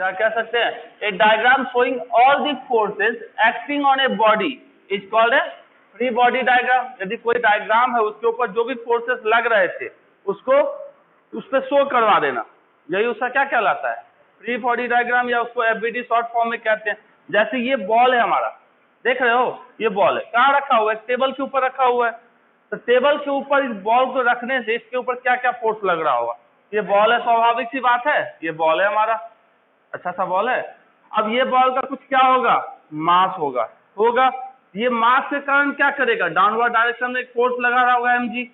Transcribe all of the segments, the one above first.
क्या कह सकते हैं, a diagram showing all the forces acting on a body is called a free body diagram. यदि कोई डायग्राम है उसके ऊपर जो भी फोर्सेस लग रहे थे उसको उस पर शो करवा देना, यही उसका क्या कहलाता है, फ्री बॉडी डायग्राम, या उसको एफबीडी शॉर्ट फॉर्म में कहते हैं। जैसे ये बॉल है हमारा, देख रहे हो, ये बॉल है, कहाँ रखा हुआ है, टेबल के ऊपर रखा हुआ है। तो टेबल के ऊपर इस बॉल को रखने से इसके ऊपर क्या क्या फोर्स लग रहा होगा, ये बॉल है, स्वाभाविक सी बात है, ये बॉल है हमारा, अच्छा सा बॉल है। अब ये बॉल का कुछ क्या होगा, मास होगा। ये मास के कारण क्या करेगा, डाउनवर्ड डायरेक्शन में एक फोर्स लगा रहा होगा mg।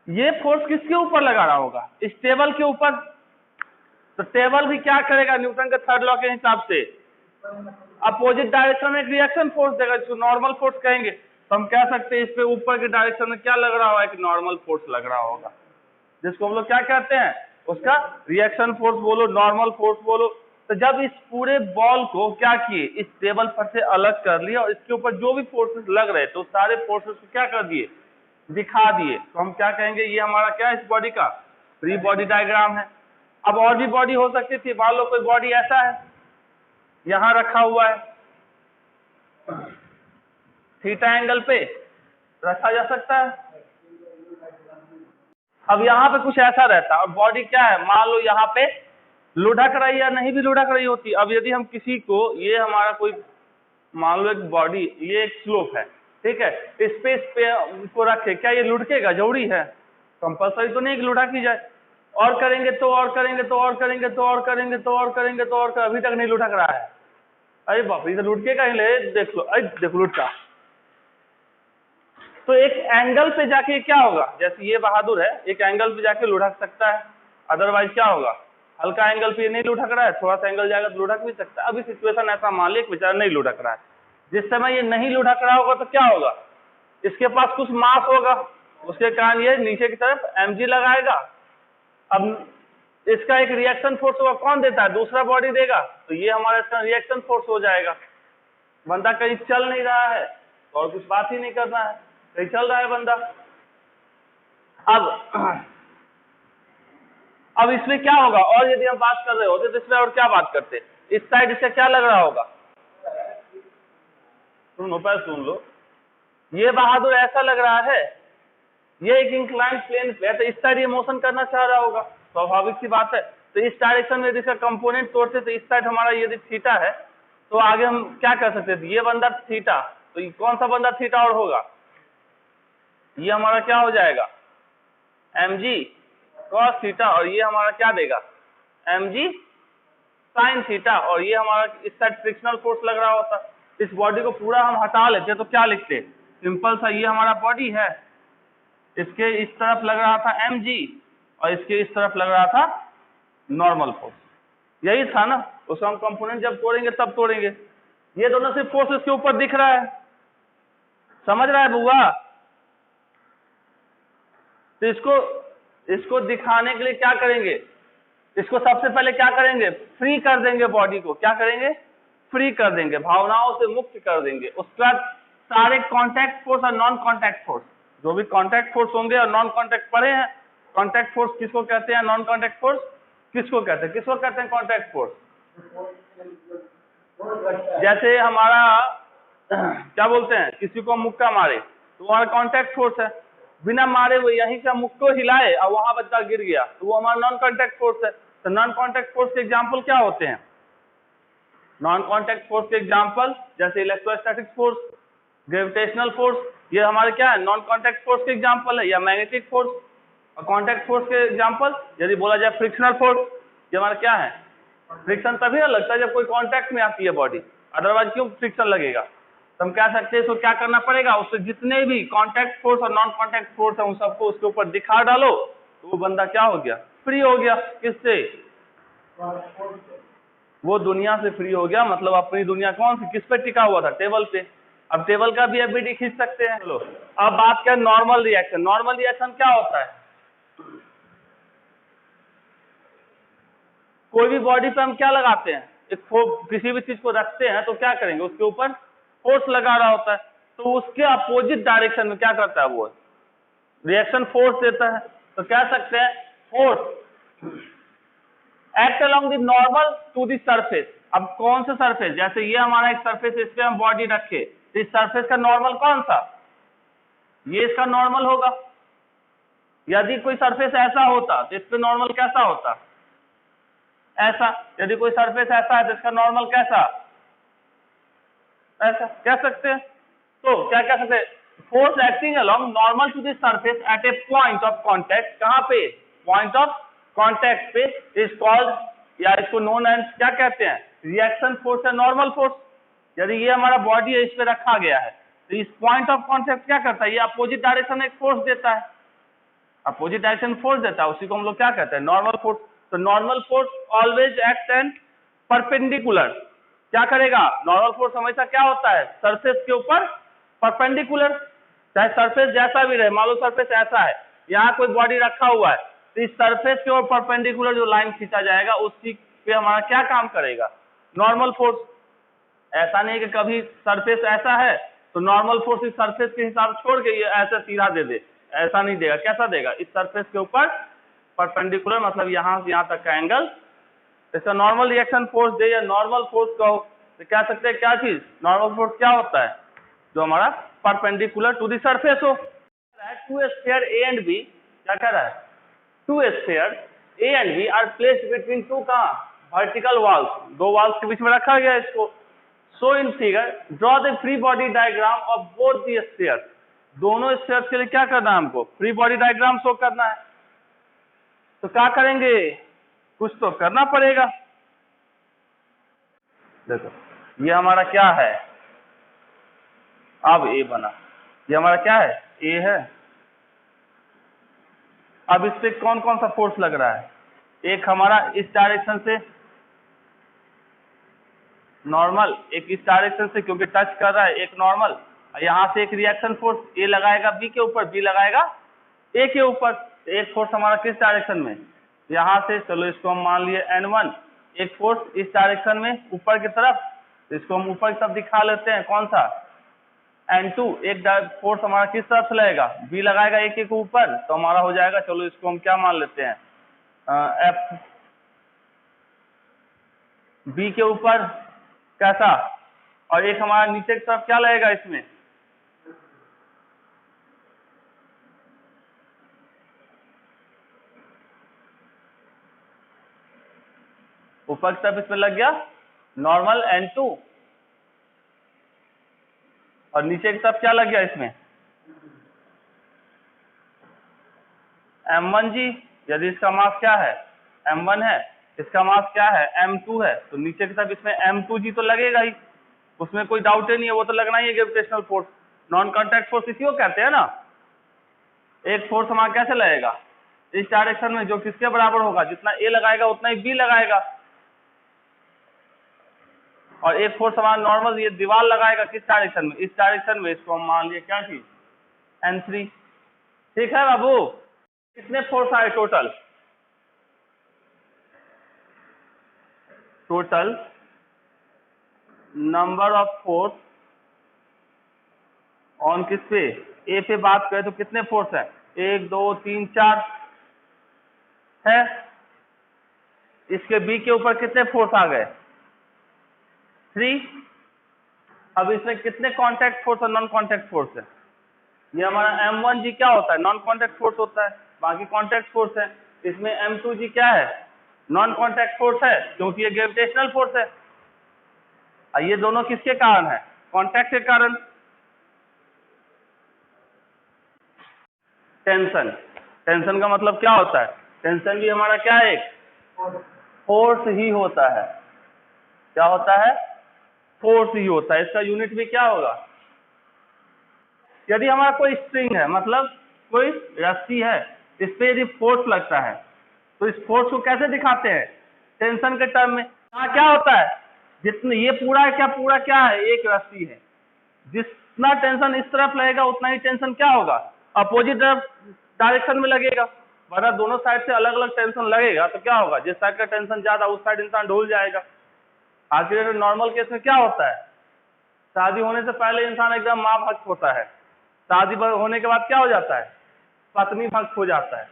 ये फोर्स किसके ऊपर लगा रहा होगा, इस टेबल के ऊपर। तो टेबल भी क्या करेगा, न्यूटन के थर्ड लॉ के हिसाब से अपोजिट डायरेक्शन में एक रिएक्शन फोर्स देगा, जिसको नॉर्मल फोर्स कहेंगे। तो हम कह सकते हैं इस पे ऊपर के डायरेक्शन में क्या लग रहा होगा, एक नॉर्मल फोर्स लग रहा होगा, जिसको हम लोग क्या कहते हैं, उसका रिएक्शन फोर्स बोलो, नॉर्मल फोर्स बोलो। तो जब इस पूरे बॉल को क्या किए, इस टेबल पर से अलग कर लिया और इसके ऊपर जो भी फोर्सेस लग रहे तो सारे फोर्सेस को क्या कर दिए, दिखा दिए, तो हम क्या कहेंगे, ये हमारा क्या है, इस बॉडी का फ्री बॉडी डायग्राम है। अब और भी बॉडी हो सकती थी, मान लो कोई बॉडी ऐसा है, यहां रखा हुआ है, थीटा एंगल पे रखा जा सकता है। अब यहाँ पे कुछ ऐसा रहता है और बॉडी क्या है, मान लो यहाँ पे लुढ़क रही या नहीं भी लुढ़क रही होती। अब यदि हम किसी को, ये हमारा कोई मान लो एक बॉडी, ये एक स्लोप है, ठीक है, इस पे को रखे, क्या ये लुढ़केगा, जरूरी है, कंपल्सरी तो नहीं कि लुढ़क ही जाए। और करेंगे तो और करेंगे तो और करेंगे तो और करेंगे तो और करेंगे तो और अभी तक नहीं लुढ़क रहा है। अरे बाप रे, लुढ़केगा ही, ले देख लो, अरे देखो लुढ़का। तो एक एंगल पे जाके क्या होगा, जैसे ये बहादुर है, एक एंगल पे जाके लुढ़क सकता है, अदरवाइज क्या होगा, हल्का एंगल पे नहीं लुढ़क रहा है, थोड़ा सा एंगल जाएगा तो लुढ़क भी सकता है। अभी सिचुएशन ऐसा मान ली, बेचारा नहीं लुढ़क रहा है, जिस समय ये नहीं लुढ़क रहा होगा तो क्या होगा, इसके पास कुछ मास होगा, उसके कारण ये नीचे की तरफ mg लगाएगा। अब इसका एक रिएक्शन फोर्स होगा, कौन देता है, दूसरा बॉडी देगा, तो ये हमारा इसका रिएक्शन फोर्स हो जाएगा। बंदा कहीं चल नहीं रहा है तो और कुछ बात ही नहीं करना है, कहीं चल रहा है बंदा। अब इसमें क्या होगा, और यदि हम बात कर रहे होते तो इसमें और क्या बात करते, इस साइड इससे क्या लग रहा होगा, सुनो पहले सुन लो, ये बहादुर ऐसा लग रहा है, ये एक इंक्लाइंड प्लेन पे है, तो इस साइड ये मोशन करना चाह रहा होगा, स्वाभाविक सी बात है। तो इस डायरेक्शन में यदि इसका कंपोनेंट तोड़ते तो इस साइड हमारा यदि थीटा है तो आगे हम क्या कर सकते थे, ये बंदा थीटा, तो ये कौन सा बंदा थीटा और होगा, ये हमारा क्या हो जाएगा, mg cos थीटा, और ये हमारा क्या देगा, mg sin थीटा, और ये हमारा इस साइड फ्रिक्शनल फोर्स लग रहा होता। इस बॉडी को पूरा हम हटा लेते तो क्या लिखते, सिंपल सा, ये हमारा बॉडी है, इसके इस तरफ लग रहा था mg और इसके इस तरफ लग रहा था नॉर्मल फोर्स, यही था ना। उसका हम कंपोनेंट जब तोड़ेंगे तब तोड़ेंगे, ये दोनों सिर्फ फोर्स इसके ऊपर दिख रहा है, समझ रहा है बुआ। तो इसको दिखाने के लिए क्या करेंगे, इसको सबसे पहले क्या करेंगे, फ्री कर देंगे बॉडी को, क्या करेंगे, फ्री कर देंगे, भावनाओं से मुक्त कर देंगे। उसके बाद सारे कॉन्टैक्ट फोर्स और नॉन कॉन्टैक्ट फोर्स, जो भी कॉन्टैक्ट फोर्स होंगे और नॉन कॉन्टैक्ट पढ़े हैं, कॉन्टैक्ट फोर्स किसको कहते हैं, नॉन कॉन्टैक्ट फोर्स किसको कहते हैं, किसको कहते हैं कॉन्टैक्ट फोर्स, जैसे हमारा क्या बोलते हैं, किसी को मुक्का मारे तो हमारा कॉन्टैक्ट फोर्स है, बिना मारे हुए यहीं से मुक्के को हिलाए और वहां बच्चा गिर गया तो वो हमारा नॉन कॉन्टैक्ट फोर्स है। तो नॉन कॉन्टैक्ट फोर्स के एग्जांपल क्या होते हैं, नॉन कॉन्टैक्ट फोर्स के एग्जांपल जैसे इलेक्ट्रोस्टैटिक फोर्स, ग्रेविटेशनल फोर्स, ये हमारे क्या है, नॉन कॉन्टैक्ट फोर्स के एग्जांपल है, या मैग्नेटिक फोर्स। और कॉन्टैक्ट फोर्स के एग्जांपल यदि बोला जाए फ्रिक्शनल फोर्स, ये हमारा क्या है, फ्रिक्शन तभी लगता है जब कोई कॉन्टैक्ट में आती है बॉडी, अदरवाइज क्यों फ्रिक्शन लगेगा। तो हम कह सकते हैं इसको क्या करना पड़ेगा, उससे जितने भी कॉन्टैक्ट फोर्स और नॉन कॉन्टैक्ट फोर्स है उन सबको उसके ऊपर दिखा डालो तो वो बंदा क्या हो गया, फ्री हो गया। किससे, वो दुनिया से फ्री हो गया, मतलब अपनी दुनिया कौन सी, किस पे टिका हुआ था, टेबल पे। अब टेबल का भी एफबीडी खींच सकते हैं। लो अब बात करें नॉर्मल रिएक्शन। नॉर्मल रिएक्शन क्या होता है, कोई भी बॉडी पे हम क्या लगाते हैं, एक किसी भी चीज को रखते हैं तो क्या करेंगे, उसके ऊपर फोर्स लगा रहा होता है, तो उसके अपोजिट डायरेक्शन में क्या करता है, वो रिएक्शन फोर्स देता है। तो कह सकते हैं force act along the normal to the surface. अब कौन सा सरफेस, जैसे ये हमारा एक सरफेस, इस पे हम बॉडी रखे, तो इस सरफेस का नॉर्मल कौन सा, ये इसका नॉर्मल होगा। यदि कोई सरफेस ऐसा होता तो इस पे नॉर्मल कैसा होता, ऐसा। यदि कोई सरफेस ऐसा है तो इसका नॉर्मल कैसा, ऐसा कह सकते हैं। तो क्या कह सकते हैं, force acting along normal to the surface at a point of contact, कहां पे, पॉइंट ऑफ कांटेक्ट पे, इज कॉल्ड, या इसको नोन एंड क्या कहते हैं, रिएक्शन फोर्स या नॉर्मल फोर्स। यदि ये हमारा बॉडी है, इस पे रखा गया है, तो इस पॉइंट ऑफ कांटेक्ट क्या करता है, ये अपोजिट डायरेक्शन में एक फोर्स देता है, अपोजिट डायरेक्शन फोर्स देता है, उसी को हम लोग क्या कहते हैं, नॉर्मल फोर्स। तो normal force always act and perpendicular, क्या करेगा, नॉर्मल फोर्स हमेशा क्या होता है, सरफेस के ऊपर परपेंडिकुलर, चाहे सरफेस जैसा भी रहे, मान लो सरफेस ऐसा है, यहाँ कोई बॉडी रखा हुआ है, तो इस सरफेस के ऊपर परपेंडिकुलर जो लाइन खींचा जाएगा उसी पे हमारा क्या काम करेगा, नॉर्मल फोर्स। ऐसा नहीं है कि कभी सरफेस ऐसा है तो नॉर्मल फोर्स इस सरफेस के हिसाब छोड़ के ये ऐसा सीधा दे दे, ऐसा नहीं देगा। कैसा देगा, इस सरफेस के ऊपर परपेंडिकुलर, मतलब यहाँ से यहाँ तक का एंगल, इसका नॉर्मल रिएक्शन फोर्स दे या नॉर्मल फोर्स कहो, तो कह सकते हैं क्या चीज, नॉर्मल फोर्स क्या होता है, जो हमारा परपेंडिकुलर टू द सरफेस हो। Two sphere A and B, क्या कह रहा है, two sphere A and B are placed between two कहाँ, वर्टिकल वॉल्स, दो वॉल्स के बीच में रखा गया इसको। So in figure draw the free body diagram of both the sphere, दोनों स्फीयर के लिए क्या करना है हमको, फ्री बॉडी डायग्राम शो करना है। तो क्या करेंगे, कुछ तो करना पड़ेगा। देखो ये हमारा क्या है, अब ए बना, ये हमारा क्या है, ए है। अब इस पे कौन कौन सा फोर्स लग रहा है, एक हमारा इस डायरेक्शन से नॉर्मल, एक इस डायरेक्शन से क्योंकि टच कर रहा है, एक नॉर्मल, यहाँ से एक रिएक्शन फोर्स ए लगाएगा बी के ऊपर, बी लगाएगा ए के ऊपर। एक फोर्स हमारा किस डायरेक्शन में, यहाँ से, चलो इसको हम मान लिए N1, एक फोर्स इस डायरेक्शन में ऊपर की तरफ, इसको हम ऊपर की तरफ दिखा लेते हैं, कौन सा, N2, एक फोर्स हमारा किस तरफ से लगेगा, बी लगाएगा एक के ऊपर, तो हमारा हो जाएगा, चलो इसको हम क्या मान लेते हैं, F, बी के ऊपर कैसा, और एक हमारा नीचे की तरफ क्या लगेगा इसमें, ऊपर की तरफ इसमें लग गया नॉर्मल N2, और नीचे की तरफ क्या लग गया इसमें, M1 जी। यदि इसका मास क्या है, M1 है, इसका मास क्या है, M2 है, तो नीचे की तरफ इसमें M2 जी तो लगेगा ही, उसमें कोई डाउट ही नहीं है, वो तो लगना ही है gravitational force. Non contact force इसी को कहते हैं ना। एक फोर्स हमारा कैसे लगेगा, इस डायरेक्शन में, जो किसके बराबर होगा, जितना ए लगाएगा उतना ही बी लगाएगा, और एक फोर्स हमारा नॉर्मल ये दीवार लगाएगा किस डायरेक्शन में, इस डायरेक्शन में, इसको हम मान लिए क्या चीज, N3। ठीक है बाबू, कितने फोर्स आए total, total number of force on किस पे, ए पे बात करें तो कितने फोर्स है, 1 2 3 4 है। इसके बी के ऊपर कितने फोर्स आ गए, 3। अब इसमें कितने कांटेक्ट फोर्स और नॉन कांटेक्ट फोर्स है, ये हमारा M1 जी क्या होता है, नॉन कांटेक्ट फोर्स होता है, बाकी कांटेक्ट फोर्स है। इसमें M2 जी क्या है, नॉन कांटेक्ट फोर्स है, क्योंकि ये ग्रेविटेशनल फोर्स है। और ये दोनों किसके कारण है, कांटेक्ट के कारण। टेंशन, टेंशन का मतलब क्या होता है, टेंशन भी हमारा क्या है, एक फोर्स ही होता है। क्या होता है, फोर्स ही होता है। इसका यूनिट भी क्या होगा, यदि हमारा कोई स्ट्रिंग है, मतलब कोई रस्सी है, इस पे यदि फोर्स लगता है तो इस फोर्स को कैसे दिखाते हैं, टेंशन के टर्म में। यहाँ क्या होता है, जितने ये पूरा क्या है, एक रस्सी है, जितना टेंशन इस तरफ लगेगा उतना ही टेंशन क्या होगा, अपोजिट डायरेक्शन में लगेगा। वरना दोनों साइड से अलग अलग टेंशन लगेगा तो क्या होगा, जिस साइड का टेंशन ज्यादा उस साइड इंसान डूल जाएगा। आखिर नॉर्मल केस में क्या होता है, शादी होने से पहले इंसान एकदम माँ भक्त होता है, शादी होने के बाद क्या हो जाता है, पत्नी भक्त हो जाता है।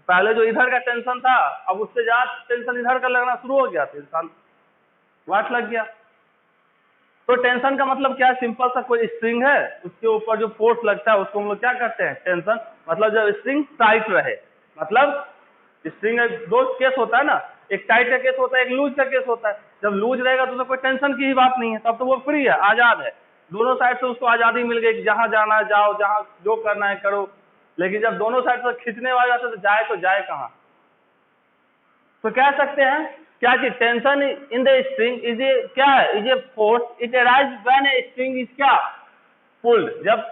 पहले जो इधर का टेंशन था अब उससे ज्यादा टेंशन इधर का लगना शुरू हो गया, तो इंसान वाट लग गया। तो टेंशन का मतलब क्या है? सिंपल सा कोई स्ट्रिंग है, उसके ऊपर जो फोर्स लगता है उसको हम लोग क्या करते हैं? टेंशन। मतलब जब स्ट्रिंग टाइट रहे, मतलब स्ट्रिंग दो केस होता है ना, एक टाइट का केस होता है, एक लूज का केस होता है। जब लूज रहेगा तो उसमें कोई टेंशन की ही बात नहीं है, तब तो वो फ्री है, आजाद है, दोनों साइड से उसको आजादी मिल गई, जहां जाना है जाओ, जहां जो करना है करो। लेकिन जब दोनों साइड से खींचने वाले जाते तो जाए कहाँ? तो कह सकते हैं क्या कि tension in the string is a क्या है? Is a force it arise when a string is क्या? पुल्ड। जब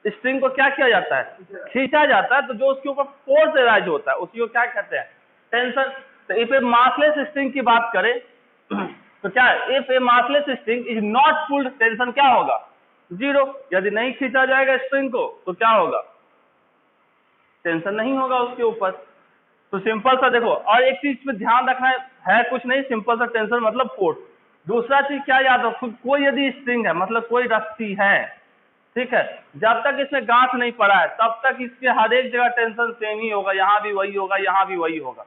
स्ट्रिंग को क्या किया जाता है? खींचा जाता है, तो जो उसके ऊपर फोर्स अराइज होता है उसी को क्या कहते हैं? टेंशन। तो इफ ए मासलेस स्ट्रिंग की बात करें तो क्या है? If A massless string is not pulled, tension क्या होगा? जीरो। यदि नहीं खींचा जाएगा स्ट्रिंग को तो क्या होगा? टेंशन नहीं होगा उसके ऊपर। तो सिंपल सा देखो, और एक चीज पे ध्यान रखना है कुछ नहीं, सिंपल सा टेंशन मतलब फोर्स। दूसरा चीज क्या याद रखो, कोई यदि स्ट्रिंग है मतलब कोई रस्सी है, ठीक है, जब तक इसमें गांठ नहीं पड़ा है तब तक इसके हर एक जगह टेंशन सेम ही होगा, यहाँ भी वही होगा, यहाँ भी वही होगा।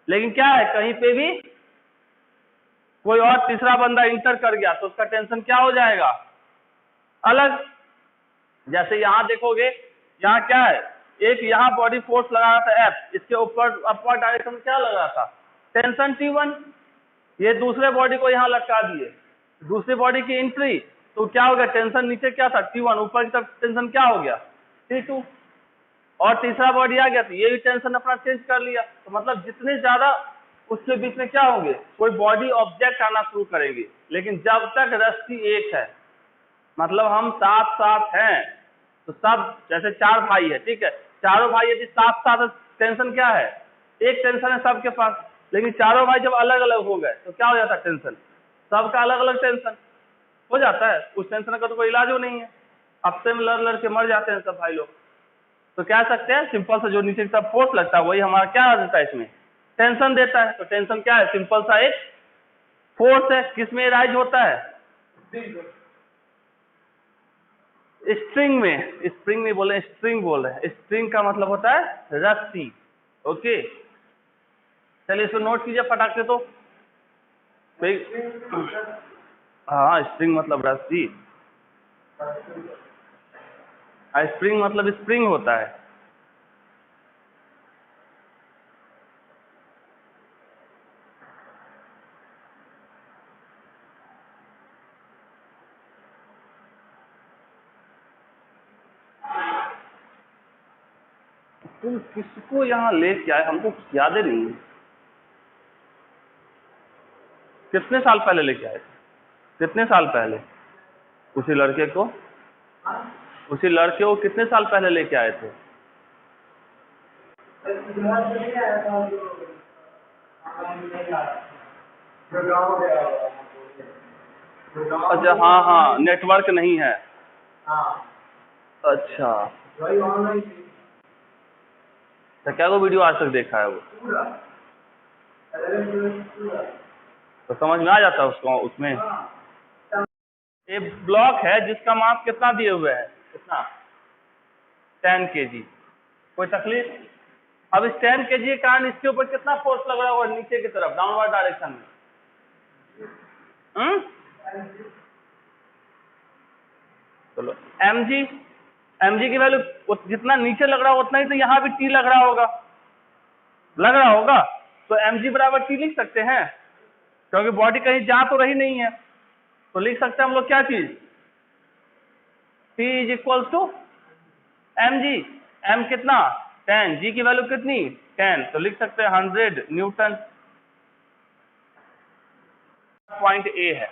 लेकिन क्या है, कहीं पे भी कोई और तीसरा बंदा इंटर कर गया तो उसका टेंशन क्या हो जाएगा? अलग। जैसे यहाँ देखोगे, यहाँ क्या है? एक यहाँ बॉडी फोर्स लगा रहा था F, इसके ऊपर अपवर्ड डायरेक्शन में क्या लगा था? Tension T1। ये दूसरे बॉडी को यहाँ लटका दिए, दूसरी बॉडी की एंट्री, तो क्या हो गया? टेंशन नीचे क्या था? T1। ऊपर की तरफ टेंशन क्या हो गया? T2। और तीसरा बॉडी आ गया तो ये भी टेंशन अपना चेंज कर लिया। तो मतलब जितने ज्यादा उसके बीच में क्या होंगे? कोई बॉडी ऑब्जेक्ट आना शुरू करेंगे। लेकिन जब तक रस्सी एक है, मतलब हम साथ साथ हैं, तो सब जैसे चार भाई है, ठीक है, चारों भाई यदि साथ साथ, टेंशन क्या है? एक टेंशन है सबके पास। लेकिन चारों भाई जब अलग अलग हो गए तो क्या हो जाता है? टेंशन सबका अलग अलग टेंशन हो जाता है। उस टेंशन का तो कोई इलाज हो नहीं है, आपसे में लड़ लड़ के मर जाते हैं सब भाई लोग। तो कह सकते हैं सिंपल सा जो नीचे की तरफ फोर्स लगता है वही हमारा क्या देता है? इसमें टेंशन देता है। तो टेंशन क्या है? सिंपल सा एक फोर्स है। किसमें राइज होता है? स्ट्रिंग में। स्प्रिंग नहीं बोल रहे, स्ट्रिंग बोल रहे हैं। स्ट्रिंग का मतलब होता है रस्सी। ओके, चलिए इसको नोट कीजिए फटाक से। तो हाँ, स्ट्रिंग मतलब रस्सी, स्प्रिंग मतलब स्प्रिंग होता है। तुम किसको यहाँ लेके आए? हमको कुछ याद ही नहीं है। कितने साल पहले लेके आए थे? कितने साल पहले? उसी लड़के को कितने साल पहले लेके आए थे? अच्छा, हाँ हाँ, नेटवर्क नहीं है। अच्छा, तो क्या वो वीडियो आज तक देखा है वो? तो समझ में आ जाता है उसको। उसमें एक ब्लॉक है जिसका माप कितना दिए हुए है? कितना? 10 kg। कोई तकलीफ? अब इस 10 kg के कारण इसके ऊपर कितना फोर्स लग रहा होगा नीचे की तरफ, डाउनवर्ड डायरेक्शन में? चलो, mg की वैल्यू जितना नीचे लग रहा होगा उतना ही तो यहाँ भी t लग रहा होगा, तो mg बराबर t लिख सकते हैं, क्योंकि बॉडी कहीं जा तो रही नहीं है। तो लिख सकते हैं हम लोग क्या चीज? T is equal to mg। m कितना? 10। g की वैल्यू कितनी? 10। तो लिख सकते हैं 100 न्यूटन। पॉइंट ए है,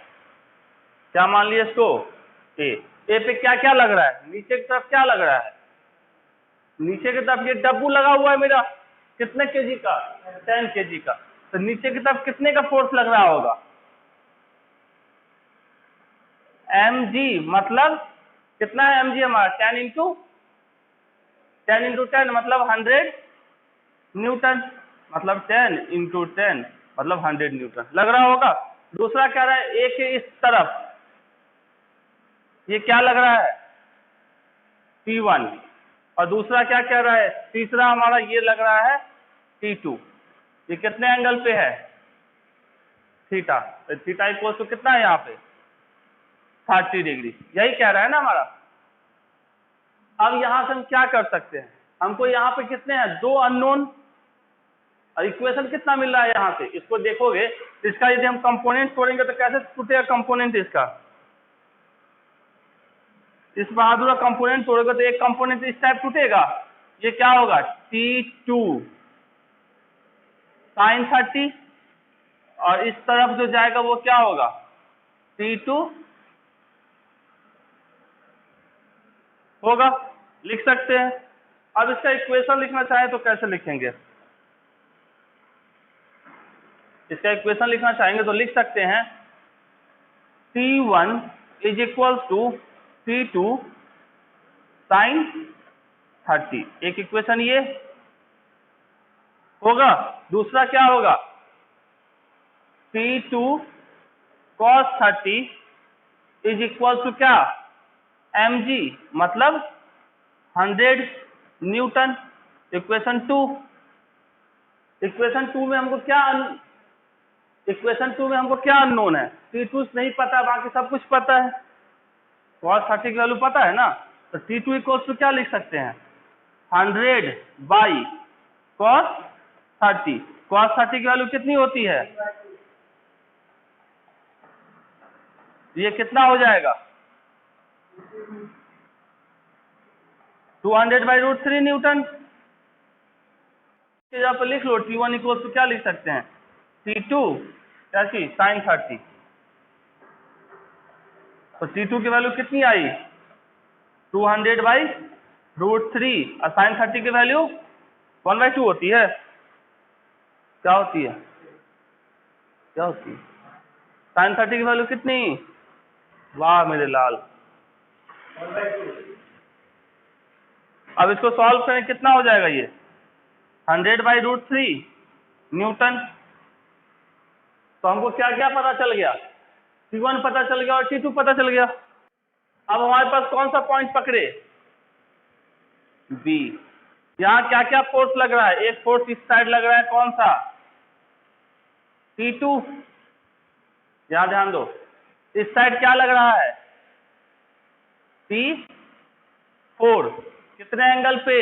क्या मान लिया इसको? ए पे क्या क्या लग रहा है? नीचे की तरफ क्या लग रहा है? नीचे की तरफ ये डब्बू लगा हुआ है मेरा, कितने केजी का? 10 kg का। तो नीचे की तरफ कितने का फोर्स लग रहा होगा? mg। मतलब कितना है mg हमारा? 10 इंटू 10 मतलब 100 न्यूटन, मतलब 10 इंटू 10 मतलब 100 न्यूटन लग रहा होगा। दूसरा कह रहा है ए के इस तरफ ये क्या लग रहा है? T1। और दूसरा क्या कह रहा है, तीसरा हमारा ये लग रहा है T2, ये कितने एंगल पे है, थीटा, तो थीटा इक्वल टू कितना है यहाँ पे 30 डिग्री, यही कह रहा है ना हमारा। अब यहाँ से हम क्या कर सकते हैं, हमको यहाँ पे कितने हैं, 2 अननोन, और इक्वेशन कितना मिल रहा है यहाँ से, इसको देखोगे इसका यदि हम कंपोनेंट तोड़ेंगे तो कैसे टूटेगा कंपोनेंट इसका, इस बहादुर का कंपोनेंट तोड़ोगे तो एक कंपोनेंट इस टाइप टूटेगा, ये क्या होगा T2 sin 30, और इस तरफ जो जाएगा वो क्या होगा T2 होगा, लिख सकते हैं। अब इसका इक्वेशन लिखना चाहे तो कैसे लिखेंगे, इसका इक्वेशन लिखना चाहेंगे तो लिख सकते हैं T1 is equal to T2 sin 30, एक इक्वेशन ये होगा। दूसरा क्या होगा T2 cos 30 is equal to क्या mg, मतलब 100 न्यूटन, इक्वेशन 2। इक्वेशन 2 में हमको क्या अननोन है, T2 नहीं पता, बाकी सब कुछ पता है, cos 30 की वैल्यू पता है ना, तो T2 इक्वल टू क्या लिख सकते हैं 100 बाई cos 30, cos 30 की वैल्यू कितनी होती है, ये कितना हो जाएगा 200/√3 न्यूटन, यहाँ पर लिख लो T1 इक्वल टू क्या लिख सकते हैं T2 क्या चीज sin 30, तो T2 की वैल्यू कितनी आई 200/√3, और sin 30 की वैल्यू 1/2 होती है, क्या होती है sin 30 की वैल्यू कितनी, वाह मेरे लाल। अब इसको सॉल्व करें कितना हो जाएगा, ये 100/√3 न्यूटन, तो हमको क्या क्या पता चल गया, T1 पता चल गया और T2 पता चल गया। अब हमारे पास कौन सा पॉइंट पकड़े, B, यहाँ क्या क्या फोर्स लग रहा है, एक फोर्स इस साइड लग रहा है, कौन सा T2, यहाँ ध्यान दो, इस साइड क्या लग रहा है T4, कितने एंगल पे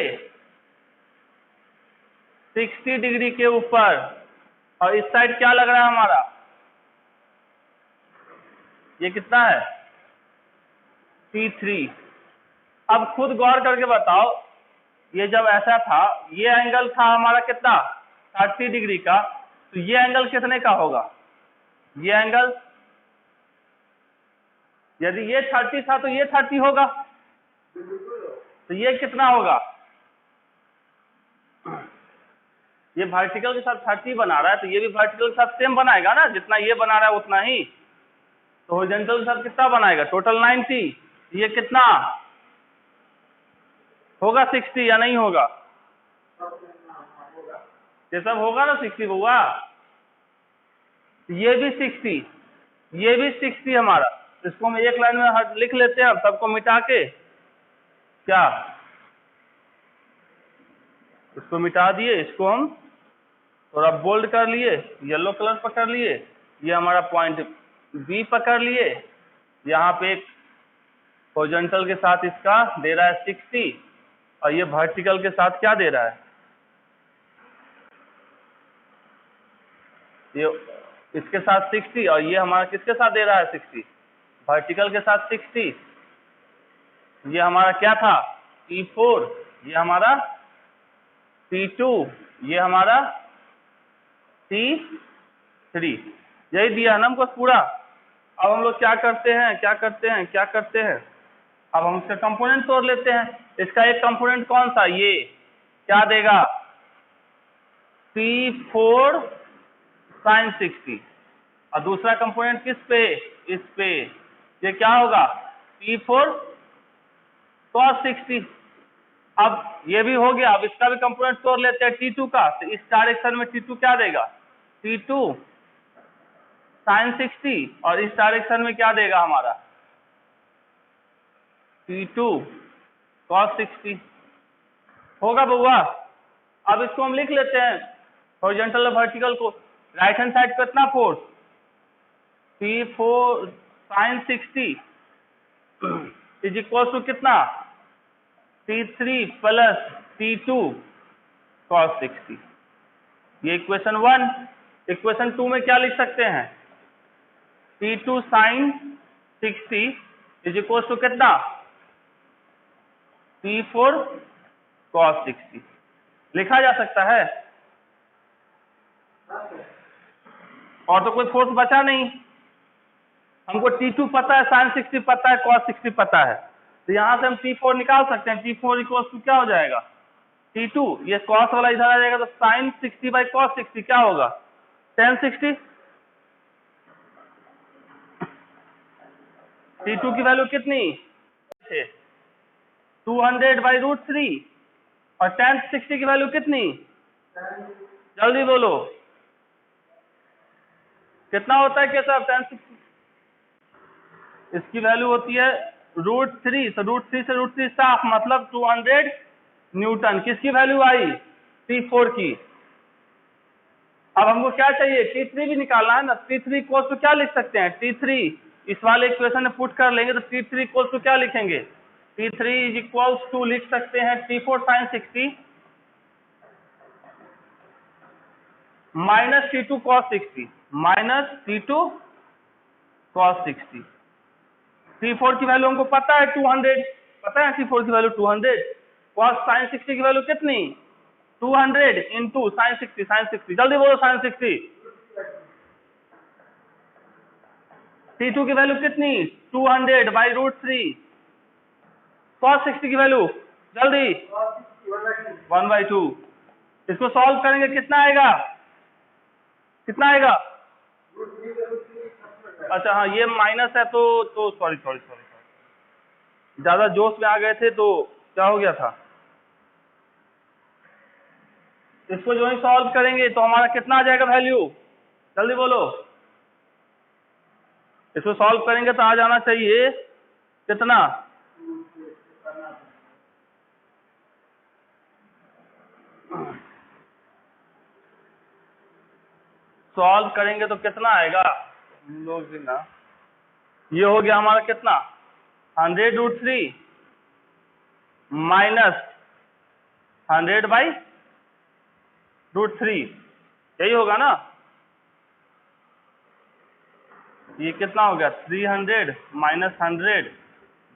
60 डिग्री के ऊपर, और इस साइड क्या लग रहा है हमारा, ये कितना है T3। अब खुद गौर करके बताओ, ये जब ऐसा था, ये एंगल था हमारा कितना 30 डिग्री का, तो ये एंगल कितने का होगा, ये एंगल, यदि ये 30 था तो ये 30 होगा, तो ये कितना होगा, ये वर्टिकल के साथ 30 बना रहा है, तो ये भी वर्टिकल के साथ सेम बनाएगा ना, जितना ये बना रहा है उतना ही, तो हॉरिजॉन्टल के साथ कितना बनाएगा टोटल 90, ये कितना होगा 60 या नहीं होगा, ये सब होगा ना 60 होगा, ये भी 60, ये भी 60 हमारा, इसको हम एक लाइन में लिख लेते हैं, सबको मिटा के, क्या इसको मिटा दिए, इसको हम थोड़ा बोल्ड कर लिए, येलो कलर पकड़ लिए, ये हमारा पॉइंट बी पकड़ लिए, यहाँ पे एक हॉरिजॉन्टल के साथ इसका दे रहा है 60, और ये वर्टिकल के साथ क्या दे रहा है, ये इसके साथ 60, और ये हमारा किसके साथ दे रहा है 60, वर्टिकल के साथ 60, ये हमारा क्या था T4, ये हमारा T2, ये हमारा T3, यही दिया ना हमको पूरा। अब हम लोग क्या करते हैं, अब हम इसका कंपोनेंट तोड़ लेते हैं। इसका एक कंपोनेंट कौन सा, ये क्या देगा T4 sin 60, और दूसरा कंपोनेंट किस पे, इस पे, ये क्या होगा T4 cos 60। अब ये भी हो गया, अब इसका भी कंपोनेंट तोड़ लेते हैं T2 का, तो इस डायरेक्शन में T2 क्या देगा T2 sin 60, और इस डायरेक्शन में क्या देगा हमारा T2 cos 60। होगा बउआ। अब इसको हम लिख लेते हैं हॉरिजॉन्टल और वर्टिकल को। राइट हैंड साइड पे कितना force, P4 sin 60 is equal to कितना, P3 प्लस P2 cos 60। ये इक्वेशन 1। इक्वेशन 2 में क्या लिख सकते हैं, P2 sin 60 is equal to कितना, P4 cos 60 लिखा जा सकता है। और तो कोई फोर्स बचा नहीं, हमको T2 पता है, sin 60 पता है, cos 60 पता है, तो यहां से हम T4 निकाल सकते हैं। T4 इक्वल टू क्या हो जाएगा, T2, ये cos वाला इधर आ जाएगा तो sin 60 बाई cos 60 क्या होगा, tan 60। T2 की वैल्यू कितनी, 200 बाई √3, और tan 60 की वैल्यू कितनी, जल्दी बोलो कितना होता है, कैसा tan 60, इसकी वैल्यू होती है √3, तो √3 से √3 साफ मतलब 200 न्यूटन। किसकी वैल्यू आई, T4 की। अब हमको क्या चाहिए, T3 भी निकालना है ना। T3 इक्वल टू क्या लिख सकते हैं, T3 इस वाले इक्वेशन में पुट कर लेंगे तो T3 इक्वल टू क्या लिखेंगे, T3 इज इक्वल टू लिख सकते हैं T4 sin 60 minus T2 cos 60 minus T2 cos 60। T4 की वैल्यू हमको पता है 200, पता है T4 की वैल्यू 200, cos sin 60 की वैल्यू कितनी, 200 इंटू sin 60, sin 60 जल्दी बोलो sin 60। T2 की वैल्यू कितनी, 200 बाई √3, cos 60 की वैल्यू जल्दी 1/2। इसको सॉल्व करेंगे कितना आएगा, कितना आएगा, अच्छा हाँ ये माइनस है तो सॉरी ज्यादा जोश में आ गए थे तो क्या हो गया था। इसको जो ही सॉल्व करेंगे तो हमारा कितना आ जाएगा वैल्यू, जल्दी बोलो। इसको सॉल्व करेंगे तो आ जाना चाहिए कितना, सॉल्व करेंगे तो कितना आएगा हम लोग भी ना, ये हो गया हमारा कितना 100√3 माइनस 100 बाई √3, यही होगा ना। ये कितना हो गया 300 माइनस 100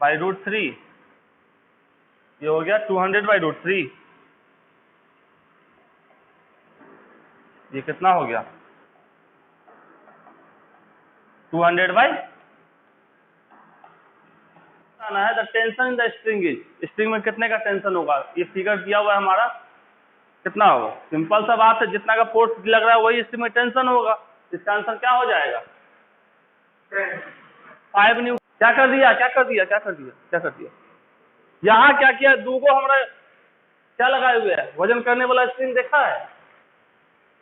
बाई √3, ये हो गया 200 बाई √3। ये कितना हो गया 200 बाई, है the tension in the string is, string में कितने का टेंशन होगा, ये फिगर दिया हुआ है हमारा, कितना होगा, सिंपल सा बात है, जितना का फोर्स लग रहा है वही स्ट्रिंग में टेंशन होगा। इसका आंसर क्या हो जाएगा 5 न्यूटन। क्या कर दिया, क्या कर दिया, क्या कर दिया, क्या कर दिया, यहाँ क्या किया, दूगो हमारा क्या लगाए हुए है, वजन करने वाला स्ट्रिंग देखा है,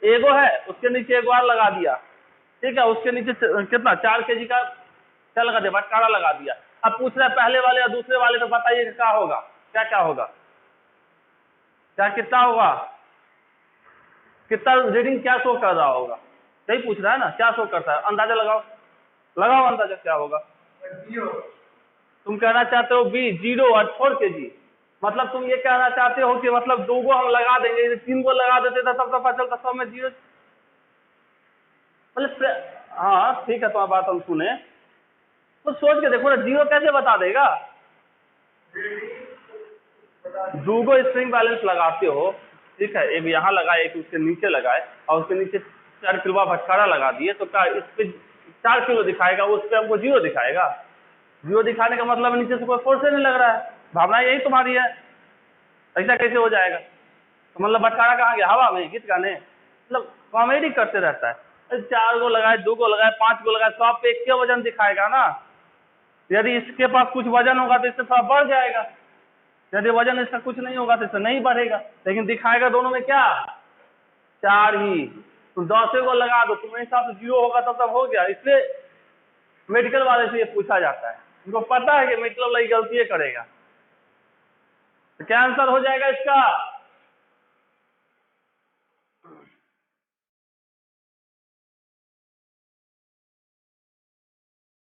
एगो है उसके नीचे एगो और लगा दिया, ठीक है, उसके नीचे कितना 4 kg का क्या लगा दिया, बटकारा लगा दिया। अब पूछ रहा है पहले वाले या दूसरे वाले, तो बताइए क्या होगा, क्या क्या होगा, क्या कितना होगा, कितना रीडिंग क्या शो कर रहा होगा, यही पूछ रहा है ना, क्या शो करता है, अंदाजा लगाओ, लगाओ अंदाजा क्या होगा। तुम कहना चाहते हो B 0 और 4 kg, मतलब तुम ये कहना चाहते हो कि मतलब 2 गो हम लगा देंगे, 3 गो लगा देते तो तब तो पता चलता 100 में 0, मतलब हाँ ठीक है, तुम्हारी बात हम सुने, तो सोच के देखो ना 0 कैसे बता देगा। 2 गो स्प्रिंग बैलेंस लगाते हो, ठीक है, एक यहाँ लगाए एक उसके नीचे लगाए और उसके नीचे 4 किलो भटकारा लगा दिए, तो क्या इस पे 4 किलो दिखाएगा, उस पे हमको 0 दिखाएगा। 0 दिखाने का मतलब नीचे से कोई फोर्स नहीं लग रहा है, भावना यही तुम्हारी है, ऐसा कैसे हो जाएगा, तो मतलब भटकारा कहाँ गया, हवा में, गीत गाने, मतलब कॉमेडी करते रहता है। 4 गो लगाए, 2 गो लगाए, 5 गो लगाए, सब पे एक के वजन दिखाएगा ना। यदि इसके पास कुछ वजन होगा तो इससे थोड़ा बढ़ जाएगा, यदि वजन इसका कुछ नहीं होगा तो इससे नहीं बढ़ेगा, लेकिन दिखाएगा दोनों में क्या 4 ही। तुम 10 गो लगा दो, तुम्हारे हिसाब से 0 होगा तब हो गया। इसलिए मेडिकल वाले से ये पूछा जाता है, उनको पता है कि मेडिकल वाला गलती करेगा। तो क्या आंसर हो जाएगा इसका,